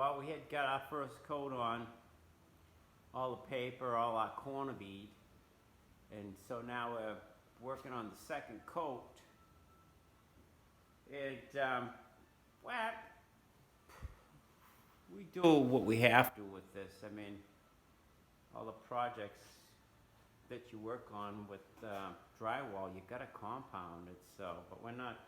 Well, we had got our first coat on, all the paper, all our corner bead, and so now we're working on the second coat. Well, we do what we have to with this. I mean, all the projects that you work on with drywall, you gotta compound it, so, but we're not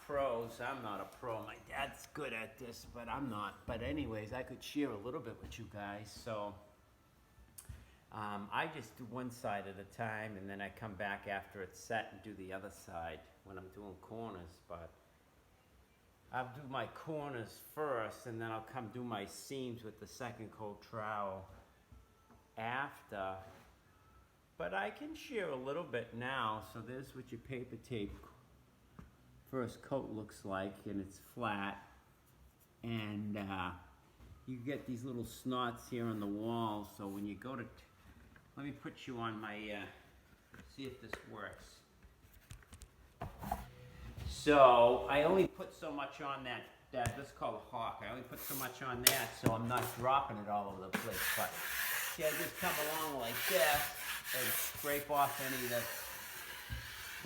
pros. I'm not a pro. My dad's good at this, but I'm not. But anyways, I could share a little bit with you guys. So I just do one side at a time, and then I come back after it's set and do the other side when I'm doing corners. But I'll do my corners first, and then I'll come do my seams with the second coat trowel after. But I can share a little bit now. So there's what your paper tape first coat looks like, and it's flat, and you get these little snots here on the wall. So when you go to, let me put you on my, see if this works. So I only put so much on that this is called a hawk. I only put so much on that so I'm not dropping it all over the place. But see, I just come along like this and scrape off any of the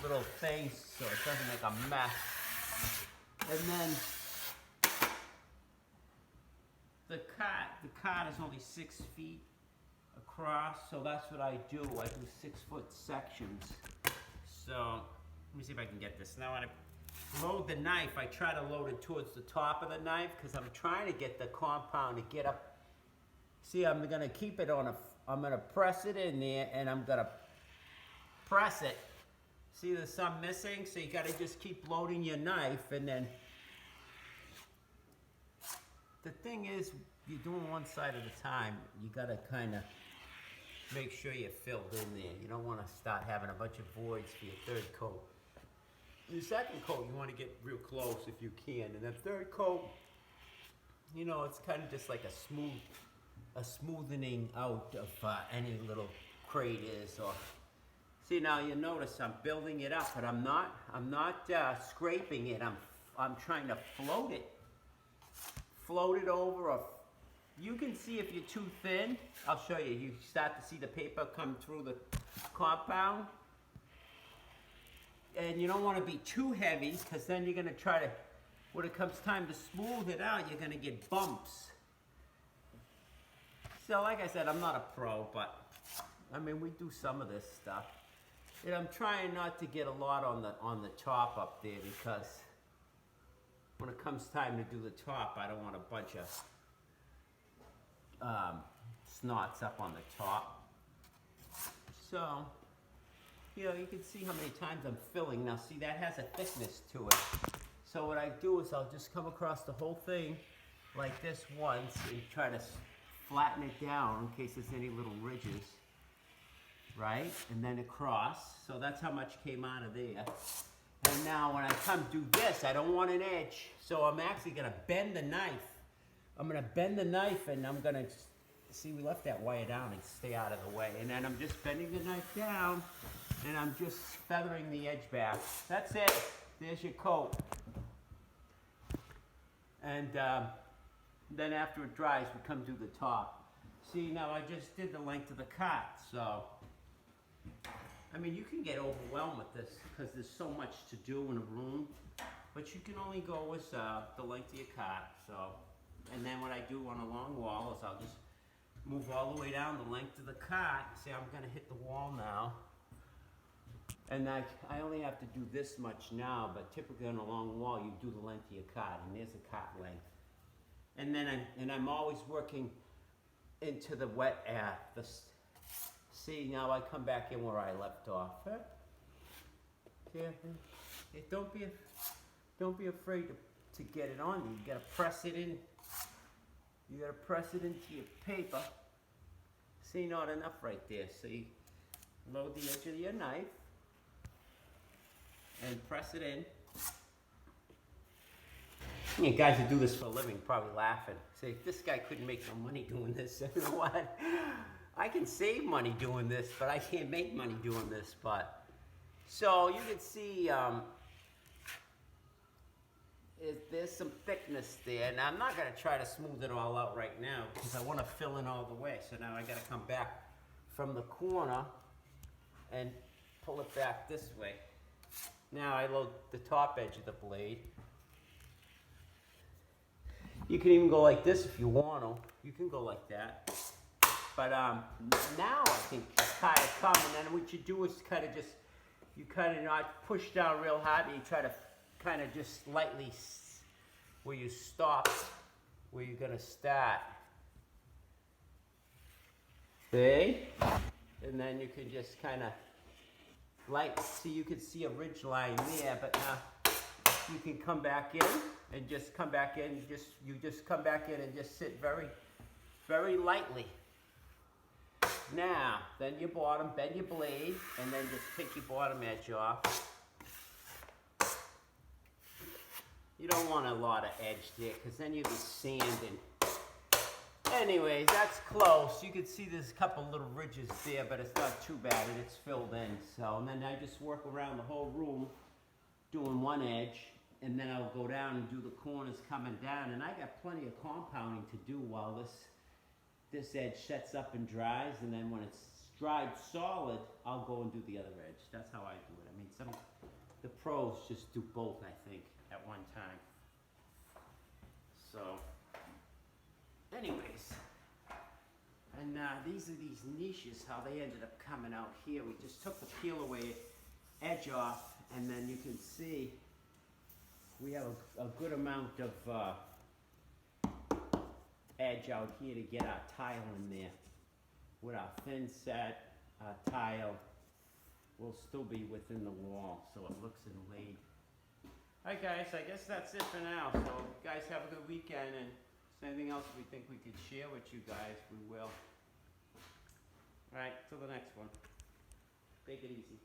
little things so it doesn't make a mess. And then the cart is only 6 feet across, so that's what I do. I do 6-foot sections. So let me see if I can get this. Now when I load the knife, I try to load it towards the top of the knife because I'm trying to get the compound to get up. See, I'm gonna keep it on I'm gonna press it in there, and I'm gonna press it. See, there's some missing, so you gotta just keep loading your knife, and then the thing is, you're doing one side at a time. You gotta kind of make sure you're filled in there. You don't want to start having a bunch of voids for your third coat. The second coat, you want to get real close if you can, and the third coat, you know, it's kind of just like a smoothening out of any little craters or. See, now you notice I'm building it up, but I'm not scraping it. I'm trying to float it over. You can see if you're too thin. I'll show you. You start to see the paper come through the compound, and you don't want to be too heavy because then you're gonna try to. When it comes time to smooth it out, you're gonna get bumps. So, like I said, I'm not a pro, but I mean, we do some of this stuff. And I'm trying not to get a lot on the top up there because when it comes time to do the top, I don't want a bunch of snots up on the top. So, you know, you can see how many times I'm filling. Now, see, that has a thickness to it. So what I do is I'll just come across the whole thing like this once and try to flatten it down in case there's any little ridges. Right, and then across, so that's how much came out of there. And now when I come do this, I don't want an edge, so I'm actually gonna bend the knife. I'm gonna bend the knife, and I'm gonna, see, we left that wire down and stay out of the way. And then I'm just bending the knife down, and I'm just feathering the edge back. That's it, there's your coat. And then after it dries, we come do the top. See, now I just did the length of the cart, so. I mean, you can get overwhelmed with this because there's so much to do in a room, but you can only go with the length of your cart. So, and then what I do on a long wall is I'll just move all the way down the length of the cart. See, I'm gonna hit the wall now, and I only have to do this much now, but typically on a long wall you do the length of your cart, and there's the cart length. And then I'm always working into the wet See, now I come back in where I left off. Yeah, don't be afraid to get it on you. You gotta press it in. You gotta press it into your paper. See, not enough right there. So you load the edge of your knife and press it in. You guys who do this for a living probably laughing. Say, this guy couldn't make no money doing this. You know what? I can save money doing this, but I can't make money doing this. But so you can see there's some thickness there. Now I'm not gonna try to smooth it all out right now because I want to fill in all the way. So now I gotta come back from the corner and pull it back this way. Now I load the top edge of the blade. You can even go like this if you want to. You can go like that. But now I think it's kind of come, and then what you do is kind of just, you kind of not push down real hard, and you try to kind of just lightly where you stop, where you're gonna start. See? And then you can just kind of see, you can see a ridge line there, but now you can come back in and just come back in. You just come back in and just sit very, very lightly. Now, then your bottom, bend your blade, and then just pick your bottom edge off. You don't want a lot of edge there, because then you'll be sanding. Anyways, that's close. You can see there's a couple little ridges there, but it's not too bad, and it's filled in. So, and then I just work around the whole room, doing one edge, and then I'll go down and do the corners coming down. And I got plenty of compounding to do while this edge sets up and dries, and then when it's dried solid, I'll go and do the other edge. That's how I do it. I mean, the pros just do both, I think, at one time. So, anyways, and these are these niches, how they ended up coming out here. We just took the peel away edge off, and then you can see we have a good amount of edge out here to get our tile in there. With our thin set tile will still be within the wall, so it looks inlaid. Alright guys, I guess that's it for now. So guys, have a good weekend, and if there's anything else we think we could share with you guys, we will. Alright, till the next one. Take it easy.